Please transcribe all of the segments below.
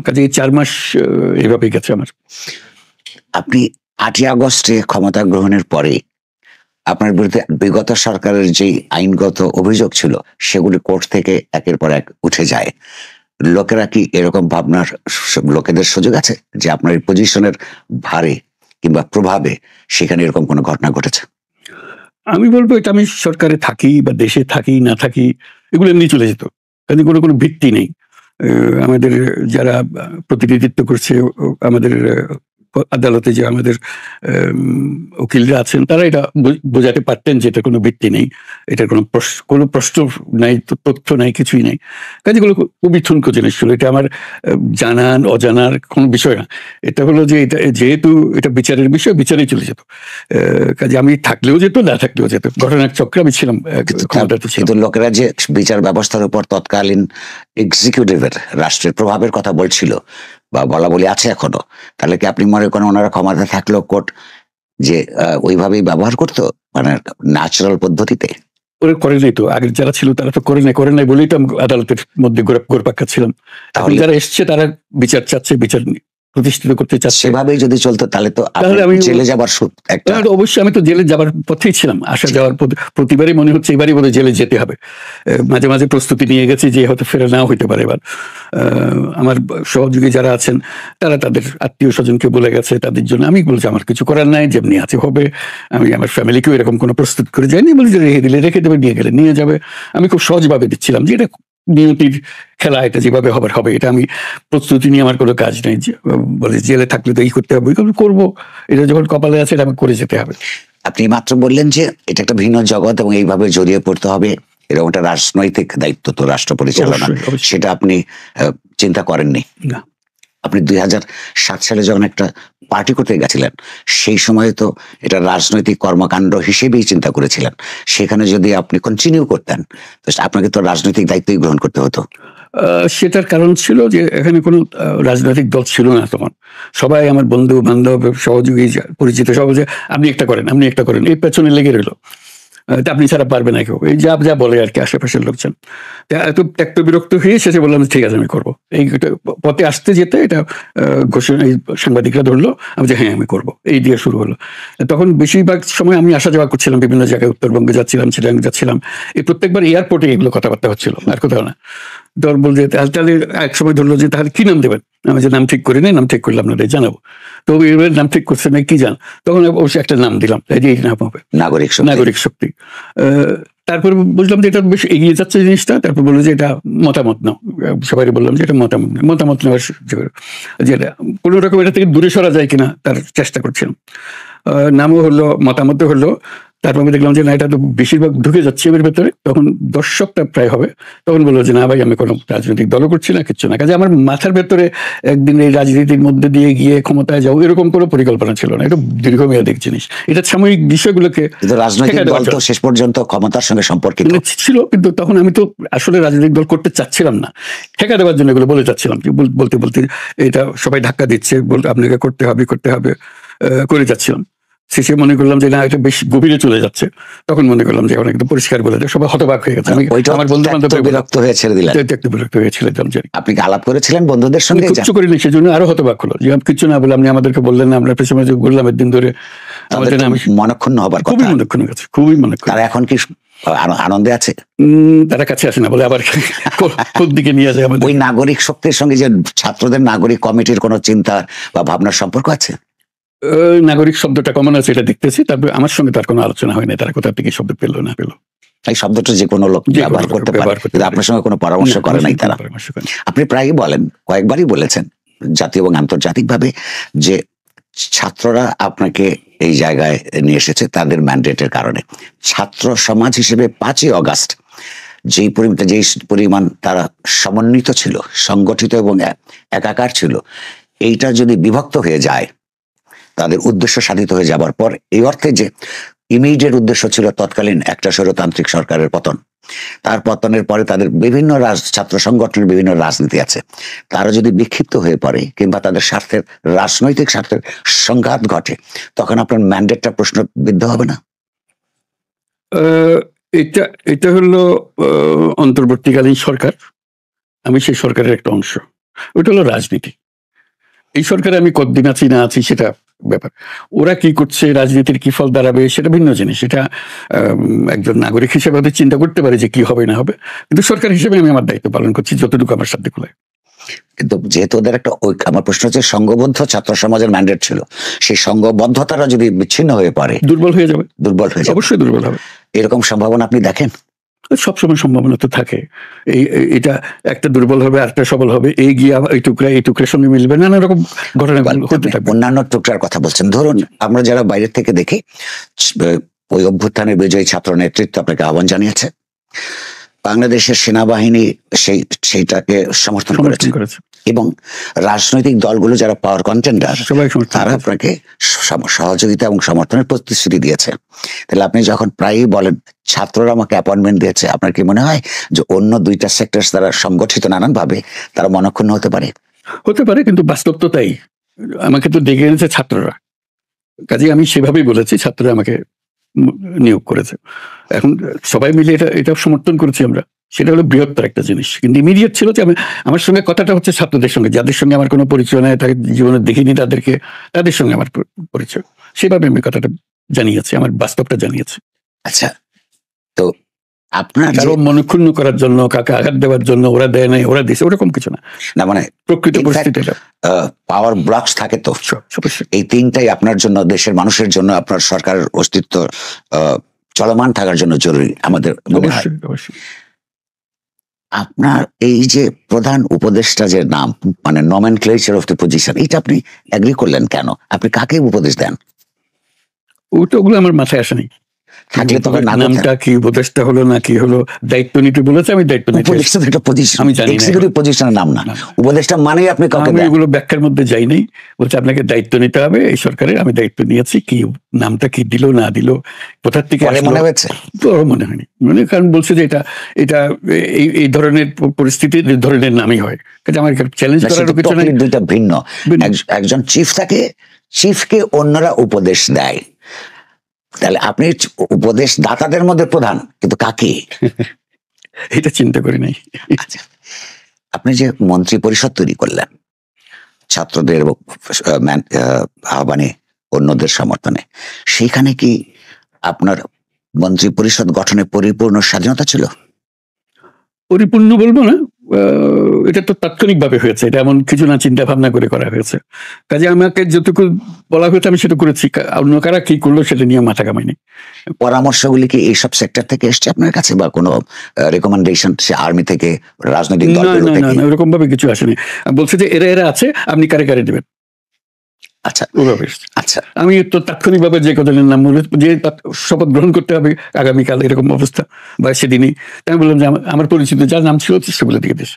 কাজে 4 মাস এভাবেই গেছে আমার। আপনি 8ই আগস্টে ক্ষমতা গ্রহণের পরে আপনার বিরুদ্ধে বিগত সরকারের যেই আইনগত অভিযোগ ছিল সেগুলি কোর্ট থেকে একের পর এক উঠে যায়। লোকেরা কি এরকম ভাবনার লোকেদের সুযোগ আছে যে আপনার এই পজিশনের ভারে কিংবা প্রভাবে সেখানে এরকম কোনো ঘটনা ঘটেছে? আমি বলবো এটা আমি সরকারে থাকি বা দেশে থাকি না থাকি এগুলো এমনি চলে যেত। কাজে কোনো ভিত্তি নেই। আমাদের যারা প্রতিনিধিত্ব করছে আমাদের আদালতে যে আমাদের উকিলরা আছেন তারা এটা বোঝাতে পারতেন যে এটা কোনো ভিত্তি নেই, এটার কোনো প্রশ্ন নাই, তথ্য নাই, কিছুই নাই। কাজেগুলো খুবই ঠুনকো জিনিস ছিল। এটা আমার জানান অজানার কোনো বিষয় না। এটা হলো যে এটা যেহেতু এটা বিচারের বিষয়, বিচারেই চলে যেত। কাজে আমি থাকলেও যেত, না থাকলেও যেত। ঘটনার চক্রে আমি ছিলাম, ক্ষমতাতে ছিলাম। কিন্তু লোকেরা যে বিচার ব্যবস্থার উপর তৎকালীন এক্সিকিউটিভের রাষ্ট্রের প্রভাবের কথা বলছিল বা বলা বলি আছে এখনো, তাহলে কি আপনি মনে করেন ওনারা ক্ষমতা থাকলেও কোর্ট যে ওইভাবেই ব্যবহার করতো, মানে ন্যাচারাল পদ্ধতিতে? ওরা করে নাই তো, আগের যারা ছিল তারা তো করে নাই বলেই তো আমি আদালতের মধ্যে ঘোরপাক খাচ্ছিলাম। এখন যারা এসছে তারা বিচার চাচ্ছে, বিচার প্রতিষ্ঠিত করতে চাচ্ছে। সেভাবেই যদি চলতো তাহলে তো আমি জেলে যাবার একটা, অবশ্যই আমি তো জেলে যাবার পথেই ছিলাম, আসা যাওয়ার পথে। প্রতিবারই মনে হচ্ছে এবারই বোধহয় জেলে যেতে হবে। মাঝে মাঝে প্রস্তুতি নিয়ে গেছি যে হয়তো ফেরা নাও হইতে পারে এবার। আমার সহযোগী যারা আছেন তারা তাদের আত্মীয় স্বজনকে বলে গেছে, তাদের জন্য আমি বলছি আমার কিছু করার নাই, যেমনি আছে হবে। আমি আমার ফ্যামিলিকেও এরকম কোনো প্রস্তুত করে যাইনি, বলি যে রেখে দিলে রেখে দেবে, নিয়ে গেলে নিয়ে যাবে। আমি খুব সহজভাবে দিচ্ছিলাম যে এটা নিয়তির খেলা, এটা যেভাবে হবার হবে, এটা আমি প্রস্তুতি নিয়ে আমার কোনো কাজ নেই। বলে জেলে থাকলে তো এই করতে হবে, করবো, এটা যখন কপালে আছে এটা আমি করে যেতে হবে। আপনি মাত্র বললেন যে এটা একটা ভিন্ন জগৎ এবং এইভাবে জড়িয়ে পড়তে হবে, এরকম একটা রাজনৈতিক দায়িত্ব তো রাষ্ট্র পরিচালনা, সেটা আপনি চিন্তা করেননি? না। আপনি 2007 সালে যখন একটা পার্টি করতে গেছিলেন সেই সময় তো এটা রাজনৈতিক কর্মকাণ্ড হিসেবেই চিন্তা করেছিলেন। সেখানে যদি আপনি কন্টিনিউ করতেন আপনাকে তো রাজনৈতিক দায়িত্বই গ্রহণ করতে হতো। সেটার কারণ ছিল যে এখানে কোনো রাজনৈতিক দল ছিল না তখন। সবাই আমার বন্ধু বান্ধব, সহযোগী, পরিচিত সব যে আপনি একটা করেন, আপনি একটা করেন, এই পেছনে লেগে রইল। আপনি ছাড়া পারবে না কেউ, এই যা যা বলে আর কি আশেপাশের লোকজন। এত ত্যক্ত বিরক্ত হয়ে শেষে বললাম ঠিক আছে আমি করবো। এই পথে আসতে যেতে এটা ঘোষণা সাংবাদিকরা ধরলো, আমি যে হ্যাঁ আমি করবো, এই দিয়ে শুরু হলো। তখন বেশিরভাগ সময় আমি আসা যাওয়া করছিলাম বিভিন্ন জায়গায়, উত্তরবঙ্গে যাচ্ছিলাম, চিটাগাং যাচ্ছিলাম। এই প্রত্যেকবার এয়ারপোর্টে এগুলো কথাবার্তা হচ্ছিল, আর কোথাও না। ধর বল যে তাহলে এক সময় ধরলো যে তাহলে কি নাম দেবেন? আমি যে নাম ঠিক করি নাই, নাম ঠিক করলে আপনাদের জানাবো। তো এবার নাম ঠিক করছে না কি জান, তখন অবশ্যই একটা নাম দিলাম, এই নাম হবে নাগরিক শক্তি। তারপর বুঝলাম যে এটা বেশ এগিয়ে যাচ্ছে জিনিসটা। তারপর বললো যে এটা মতামত নাও, সবাই বললাম যে এটা মতামত নেওয়ার, যেটা কোনো রকম এটা থেকে দূরে সরা যায় কিনা তার চেষ্টা করছিলাম। নামও হলো, মতামত হলো। তারপর আমি দেখলাম যে না, এটা তো বেশিরভাগ ঢুকে যাচ্ছে এর ভেতরে। তখন দর্শকটা প্রায় হবে। তখন বললো যে না ভাই আমি কোনো রাজনৈতিক দলও করছি না, কিচ্ছু না। কাজে আমার মাথার ভেতরে একদিন এই রাজনীতির মধ্যে দিয়ে গিয়ে ক্ষমতায় যাও এরকম কোনো পরিকল্পনা ছিল না। এটা দীর্ঘমেয়াদী জিনিস, এটা সাময়িক বিষয়গুলোকে। রাজনৈতিক দল তো শেষ পর্যন্ত ক্ষমতার সঙ্গে সম্পর্কিত ছিল, কিন্তু তখন আমি তো আসলে রাজনৈতিক দল করতে চাচ্ছিলাম না, ঠেকা দেওয়ার জন্য এগুলো বলে যাচ্ছিলাম। বলতে বলতে এটা সবাই ধাক্কা দিচ্ছে, বলতে আপনাকে করতে হবে করে যাচ্ছিলাম। শেষে মনে করলাম যে না এটা বেশ গভীরে চলে যাচ্ছে। তখন মনে করলাম যে অনেক পরিষ্কার বলে দেয়, সবাই হতবাক হয়ে গেছে। আমি আমার বন্ধু বান্ধব বিরক্ত হয়ে ছেড়ে দিলেন, একটু বিরক্ত হয়ে ছেড়ে দিলাম। আপনি কি আলাপ করেছিলেন বন্ধুদের সঙ্গে? কিচ্ছু করিনি, সেজন্য আরো হতবাক হলো যে কিচ্ছু না বলে আপনি আমাদেরকে বললেন না, আমরা পেছনে বললাম একদিন ধরে। আমাদের মনক্ষুণ্ণ হবার কথা, খুবই মনক্ষুণ্ণ গেছে, খুবই মনক্ষুণ্ণ। তারা এখন কি আনন্দে আছে? তারা কাছে আসে না বলে আবার কোন দিকে নিয়ে যায়। ওই নাগরিক শক্তির সঙ্গে যে ছাত্রদের নাগরিক কমিটির কোনো চিন্তা বা ভাবনার সম্পর্ক আছে? নাগরিক শব্দটা কমন আছে এটা দেখতেছি, তারপরে আমার সঙ্গে তার কোনো আলোচনা হয় না, তারা কোথা থেকে শব্দ পেলো না পেলো। এই শব্দটা যে কোনো লোক ব্যবহার করতে পারে, কিন্তু আপনার সঙ্গে কোনো পরামর্শ করে নাই তারা? আপনি প্রায়ই বলেন, কয়েকবারই বলেছেন জাতীয় এবং আন্তর্জাতিকভাবে, যে ছাত্ররা আপনাকে এই জায়গায় নিয়ে এসেছে তাদের ম্যান্ডেটের কারণে। ছাত্র সমাজ হিসেবে 5ই অগাস্ট যেই পরিমাণ তারা সমন্বিত ছিল, সংগঠিত এবং একাকার ছিল, এইটা যদি বিভক্ত হয়ে যায়, তাদের উদ্দেশ্য সাধিত হয়ে যাবার পর, এই অর্থে যে ইমিডিয়েট উদ্দেশ্য ছিল তৎকালীন একটা স্বৈরতান্ত্রিক সরকারের পতন, তার পতনের পরে তাদের বিভিন্ন ছাত্র সংগঠনের বিভিন্ন রাজনীতি আছে, তারা যদি বিক্ষিপ্ত হয়ে পড়ে কিংবা তাদের স্বার্থের, রাজনৈতিক স্বার্থের সংঘাত ঘটে, তখন আপনার ম্যান্ডেটটা প্রশ্নবিদ্ধ হবে না? এটা হলো অন্তর্বর্তীকালীন সরকার, আমি সেই সরকারের একটা অংশ। ওটা হলো রাজনীতি। এই সরকারে আমি কতদিন আছি না আছি সেটা ব্যাপার। ওরা কি করছে, রাজনীতির কি ফল দাঁড়াবে সেটা ভিন্ন জিনিস। এটা একজন নাগরিক হিসেবে হয়তো চিন্তা করতে পারে যে কি হবে না হবে, কিন্তু সরকার হিসেবে আমি আমার দায়িত্ব পালন করছি যতটুকু আমার সাধ্য কুলায়। কিন্তু যেহেতু ওদের একটা আমার প্রশ্ন হচ্ছে, সংঘবদ্ধ ছাত্র সমাজের ম্যান্ডেট ছিল, সেই সংঘবদ্ধতাটা যদি বিচ্ছিন্ন হয়ে পড়ে, দুর্বল হয়ে যাবে। দুর্বল হয়ে যাবে, অবশ্যই দুর্বল হবে। এরকম সম্ভাবনা আপনি দেখেন? সবসময় সম্ভাবনা তো থাকে। এটা একটা দুর্বল হবে, আরেকটা সবল হবে, এই গিয়ে এই টুকরার সঙ্গে মিলবে, নানা রকম ঘটনা হতে থাকবে। অন্যান্য টুকরার কথা বলছেন, ধরুন আমরা যারা বাইরের থেকে দেখি, ওই অভ্যুত্থানের বিজয়ী ছাত্র নেতৃত্ব আপনাকে আহ্বান জানিয়েছে, বাংলাদেশের সেনাবাহিনী সেইটাকে সমর্থন করেছে, এবং রাজনৈতিক দলগুলো যারা পাওয়ার কন্টেন্ডার তারা আপনাকে সহযোগিতা এবং সমর্থনের প্রতিশ্রুতি দিয়েছে। তাহলে আপনি যখন প্রায়ই বলেন ছাত্ররা আমাকে অ্যাপয়েন্টমেন্ট দিয়েছে, আপনার কি মনে হয় যে অন্য দুইটা সেক্টর দ্বারা সংগঠিত নানান ভাবে তারা মনক্ষুণ্ণ হতে পারে? হতে পারে, কিন্তু বাস্তব তো তাই। আমাকে তো ডেকে এনেছে ছাত্ররা, কাজে আমি সেভাবেই বলেছি, ছাত্ররা আমাকে নিয়োগ করেছে। এখন সবাই মিলে এটা সমর্থন করেছি আমরা, সেটা হলো বৃহত্তর একটা জিনিস। কিন্তু ইমিডিয়েট ছিল যে আমার সঙ্গে কথাটা হচ্ছে ছাত্রদের সঙ্গে, যাদের সঙ্গে আমার কোনো পরিচয় নাই, তাকে জীবনে দেখিনি তাদের সঙ্গে আমার পরিচয়, সেভাবে আমি কথাটা জানিয়েছি, আমার বাস্তবটা জানিয়েছি। আচ্ছা, তো আপনার কারো মনক্ষুণ্ণ করার জন্য, কাকে আঘাত দেওয়ার জন্য ওরা দেয় নাই, ওরা দিয়েছে, ওরকম কিছু না। মানে প্রকৃত পরিস্থিতিটা পাওয়ার ব্লকস থাকে তো, এই তিনটাই আপনার জন্য, দেশের মানুষের জন্য, আপনার সরকারের অস্তিত্ব চলমান থাকার জন্য জরুরি আমাদের মনে হয়। আপনার এই যে প্রধান উপদেষ্টা যে নাম, মানে নমেনক্লেচার অফ দ্য পজিশন, এটা আপনি এগ্রি করলেন কেন? আপনি কাকে উপদেশ দেন? ওগুলো আমার মাথায় আসেনি। নামটা কি, উপদেষ্টা হলো না কি হলো, দায়িত্ব নিতে বলেছে, আমি দায়িত্ব নিতে। উপদেষ্টা তো একটা পজিশন, আমি জানি না, এক্সিকিউটিভ পজিশনের নাম না। উপদেষ্টা মানে আপনি কাউকে, আমি এগুলো ব্যাখ্যার মধ্যে যাই নাই। বলছে আপনাকে দায়িত্ব নিতে হবে এই সরকারের, আমি দায়িত্ব নিয়েছি। কি নামটা কি দিল না দিল, কোথার থেকে মনে হয়েছে? তো মনে হয়নি, কারণ বলছে যে এটা এই ধরনের পরিস্থিতির এই ধরনের নামই হয়। কাজে আমার চ্যালেঞ্জ করার কিছু নাই। দুইটা ভিন্ন। একজন চিফ থাকে, চিফকে অন্যরা উপদেশ দেয়, তাহলে আপনি উপদেশ দাতাদের মধ্যে প্রধান, কিন্তু কাকে? এটা চিন্তা করি নাই। আচ্ছা, আপনি যে মন্ত্রী পরিষদ তৈরি করলেন ছাত্রদের আহ্বানে, অন্যদের সমর্থনে, সেখানে কি আপনার মন্ত্রী পরিষদ গঠনে পরিপূর্ণ স্বাধীনতা ছিল? পরিপূর্ণ বলবো না, এটা তো তাৎক্ষণিক ভাবে হয়েছে, এটা এমন কিছু না, চিন্তা ভাবনা করে করা হয়েছে। কাজে আমাকে যতটুকু বলা হয়েছে আমি সেটা করেছি, অন্য কারা কি করলো সেটা নিয়ে মাথা কামাইনি। পরামর্শগুলি কি এইসব সেক্টর থেকে এসছে আপনার কাছে, বা কোনো রেকমেন্ডেশন সে আর্মি থেকে, রাজনৈতিক দল থেকে? না, এরকম ভাবে কিছু আসেনি। বলছে যে এরা আছে, আপনি কারে কারে দেবেন। আচ্ছা, আচ্ছা, আমি তো তাৎক্ষণিক ভাবে যে কতদিন নাম যে শপথ গ্রহণ করতে হবে আগামীকাল, এরকম অবস্থা, বা সেদিনই আমি বললাম যে আমার পরিচিত যার নাম ছিল সেগুলো দিয়ে দিস।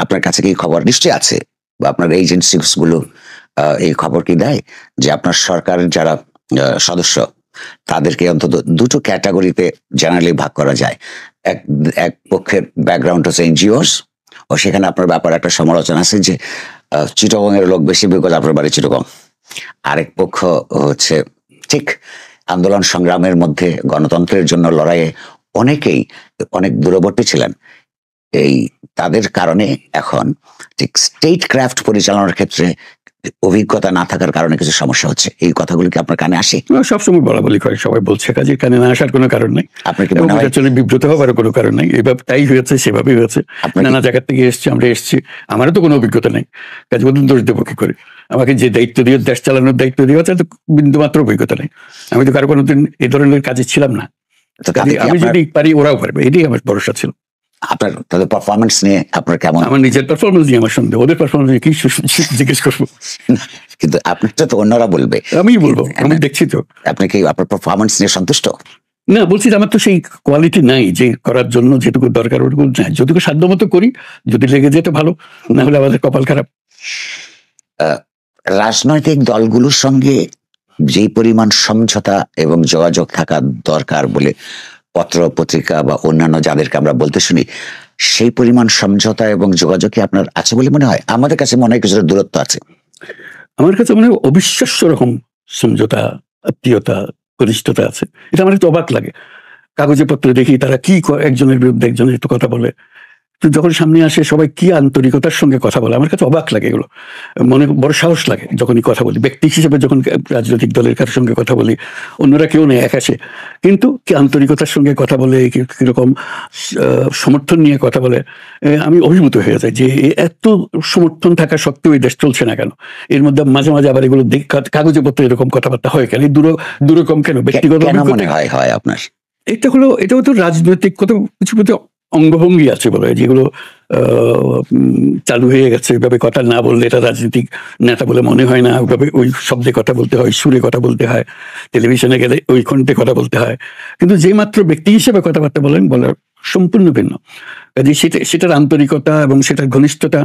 আপনার কাছে কি খবর নিশ্চয়ই আছে, বা আপনার এজেন্সিস গুলো এই খবর কি দেয় যে আপনার সরকারের যারা সদস্য তাদেরকে অন্তত দুটো ক্যাটাগরিতে জেনারেলি ভাগ করা যায়? এক পক্ষের ব্যাকগ্রাউন্ড হচ্ছে এনজিওস, ও সেখানে আপনার ব্যাপারে একটা সমালোচনা আছে যে চিটাগং এর লোক বেশি, বিকজ আপনার বাড়ি চিটাগং। আরেক পক্ষ হচ্ছে ঠিক আন্দোলন সংগ্রামের মধ্যে গণতন্ত্রের জন্য লড়াইয়ে অনেকেই অনেক দূরবর্তী ছিলেন, এই তাদের কারণে এখন ঠিক স্টেট ক্রাফট পরিচালনার ক্ষেত্রে অভিজ্ঞতা না থাকার কারণে কিছু সমস্যা হচ্ছে। এই কথাগুলো কি আপনার কানে আসে? সবসময় বলা বলি করে, সবাই বলছে, কাজে কানে না আসার কোনো কারণ নেই। আপনার কি মনে হয় বিব্রত হওয়ার কোনো কারণ নেই? এভাবে তাই হয়েছে, সেভাবেই হয়েছে। নানা জায়গা থেকে এসছি, আমরা এসছি, আমারও তো কোনো অভিজ্ঞতা নেই, কাজে বলুন দোষ দেবো কি করে? আমাকে যে দায়িত্ব দিয়ে, দেশ চালানোর দায়িত্ব দিয়ে তো বিন্দু মাত্র অভিজ্ঞতা নেই। আমি তো কারো কোনোদিন এই ধরনের কাজে ছিলাম না। আমি যদি পারি ওরাও পারবে, এটাই আমার ভরসা ছিল। আপনার তাদের পারফরমেন্স নিয়ে আপনার কেমন? আমার নিজের পারফরমেন্স নিয়ে আমার সন্দেহ, ওদের পারফরমেন্স নিয়ে কি জিজ্ঞেস করবো? কিন্তু আপনারটা তো অন্যরা বলবে। আমি বলবো, আমি দেখছি তো। আপনি কি আপনার পারফরমেন্স নিয়ে সন্তুষ্ট? না, বলছি আমার তো সেই কোয়ালিটি নাই যে করার জন্য যেটুকু দরকার ওটুকু নাই। যতটুকু সাধ্য মতো করি, যদি লেগে যেতে ভালো, না হলে আমাদের কপাল খারাপ। রাজনৈতিক দলগুলোর সঙ্গে যে পরিমাণ সমঝোতা এবং যোগাযোগ থাকা দরকার বলে পত্র পত্রিকা বা অন্যান্য যাদেরকে আমরা বলতে শুনি, সেই পরিমাণ সমঝোতা এবং যোগাযোগ কি আপনার আছে বলে মনে হয়? আমাদের কাছে মনে হয় কিছুটা দূরত্ব আছে। আমার কাছে মনে হয় অবিশ্বাস্য রকম সমঝোতা, আত্মীয়তা, ঘনিষ্ঠতা আছে। এটা আমার একটু অবাক লাগে। কাগজে পত্রে দেখি তারা কি একজনের বিরুদ্ধে একজনের একটু কথা বলে, তো যখন সামনে আসে সবাই কি আন্তরিকতার সঙ্গে কথা বলে, আমার কাছে অবাক লাগে এগুলো, মনে বড় সাহস লাগে যখনই কথা বলি, ব্যক্তি হিসেবে যখন রাজনৈতিক দলের কারোর সঙ্গে কথা বলি, অন্যরা কেউ নেই এক আসে, কিন্তু কি আন্তরিকতার সঙ্গে কথা বলে, কিরকম সমর্থন নিয়ে কথা বলে, আমি অভিভূত হয়ে যাই যে এত সমর্থন থাকা সত্ত্বেও এই দেশ চলছে না কেন। এর মধ্যে মাঝে মাঝে আবার এগুলো কাগজে পত্রে এরকম কথাবার্তা হয় কেন, দুরকম কেন, ব্যক্তিগত মনে হয় আপনার? এটাও তো রাজনৈতিক কত কিছু অঙ্গভঙ্গি আছে বলে, যেগুলো চালু হয়ে গেছে। ওইভাবে কথা না বললে এটা রাজনৈতিক নেতা বলে মনে হয় না, ওইভাবে ওই শব্দে কথা বলতে হয়, সুরে কথা বলতে হয়, টেলিভিশনে গেলে ওই কণ্ঠে কথা বলতে হয়। কিন্তু যে মাত্র ব্যক্তি হিসেবে কথাবার্তা বলেন, বলার সম্পূর্ণ ভিন্ন। কাজে সেটার আন্তরিকতা এবং সেটার ঘনিষ্ঠতা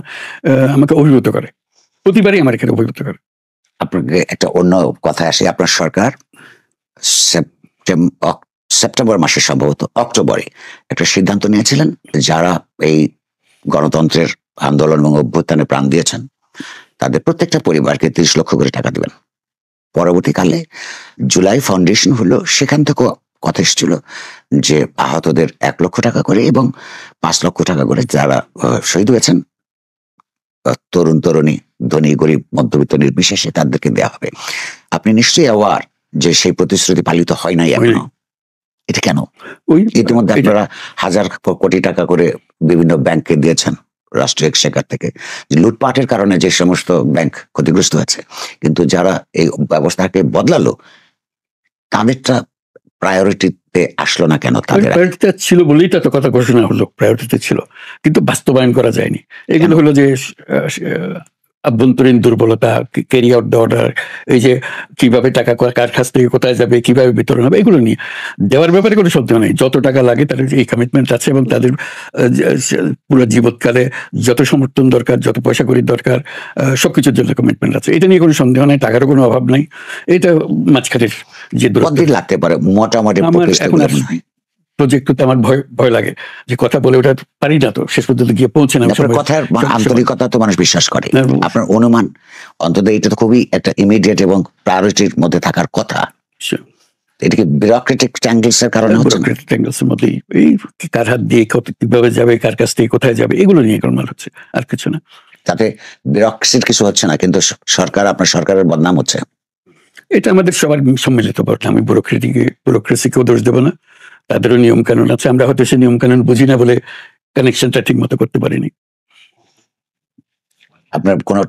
আমাকে অভিভূত করে, প্রতিবারই আমার এখানে অভিভূত করে। আপনাকে একটা অন্য কথা আসে, আপনার সরকার সেপ্টেম্বর মাসে, সম্ভবত অক্টোবরে, একটা সিদ্ধান্ত নিয়েছিলেন যারা এই গণতন্ত্রের আন্দোলন এবং অভ্যুত্থানে প্রাণ দিয়েছেন তাদের প্রত্যেকটা পরিবারকে 30 লক্ষ করে টাকা দিবেন। পরবর্তীকালে জুলাই ফাউন্ডেশন হলো, সেখান থেকে কথা এসেছিল যে আহতদের 1 লক্ষ টাকা করে এবং 5 লক্ষ টাকা করে যারা শহীদ হয়েছেন, তরুণ তরুণী, ধনী গরিব মধ্যবিত্ত নির্বিশেষে তাদেরকে দেওয়া হবে। আপনি নিশ্চয়ই অ্যাওয়ার যে সেই প্রতিশ্রুতি পালিত হয় নাই এখনো। এটা কেন? ইতিমধ্যে আপনারা 1000 কোটি টাকা করে বিভিন্ন ব্যাংকে দিয়েছেন রাষ্ট্রীয় এক্সচেকার থেকে, লুটপাটের কারণে যে সমস্ত ব্যাংক ক্ষতিগ্রস্ত হয়েছে, কিন্তু যারা এই ব্যবস্থাকে বদলালো তাদেরটা প্রায়োরিটিতে আসলো না কেন? তাদের প্রায়োরিটিতে ছিল বলেই তো কথা ঘোষণা হলো, প্রায়োরিটিতে ছিল, কিন্তু বাস্তবায়ন করা যায়নি। এগুলো হলো যে আভ্যন্তরীণ দুর্বলতা, ক্যারি আউট দ্য অর্ডার, এই যে কিভাবে টাকা কার কাছ থেকে কোথায় যাবে, কিভাবে বিতরণ হবে, এগুলো নিয়ে দেওয়ার ব্যাপারে কোনো সন্দেহ নেই। যত টাকা লাগে তাদের এই কমিটমেন্ট আছে এবং তাদের পুরো জীবৎকালে যত সমর্থন দরকার, যত পয়সা কড়ির দরকার, সবকিছুর জন্য কমিটমেন্ট আছে, এটা নিয়ে কোনো সন্দেহ নেই। টাকারও কোনো অভাব নাই। এটা মাঝখানের যে লাগতে পারে মোটামুটি এখন প্রজেক্ট করতে আমার ভয় লাগে যে কথা বলে ওটা পারি না, তো শেষ পর্যন্ত গিয়ে পৌঁছে না। কথার আন্তরিকতা তো মানুষ বিশ্বাস করে। আপনার অনুমান, অন্তত এটা তো খুবই একটা ইমিডিয়েট এবং প্রায়োরিটির মধ্যে থাকার কথা। এটা কি বিউরোক্রেটিক ট্যাঙ্গলস এর কারণে হচ্ছে? বিউরোক্রেটিক ট্যাঙ্গলস এর মধ্যেই, এই কার হাত দিয়ে কিভাবে যাবে, কার কাছ থেকে কোথায় যাবে, এগুলো নিয়ে গোলমাল হচ্ছে, আর কিছু না। তাতে বিউরোক্রেসির কিছু হচ্ছে না, কিন্তু সরকার, আপনার সরকারের বদনাম হচ্ছে। এটা আমাদের সবার সম্মিলিত বটে। আমি ব্যুরোক্রেসিকেও দোষ দেবো না, তাদেরও নিয়ম কানুন আছে। আমরা হয়তো সে নিয়ম কানুন বুঝি না বলে কানেকশনটা ঠিক মতো করতে পারিনি। আপনার কোনো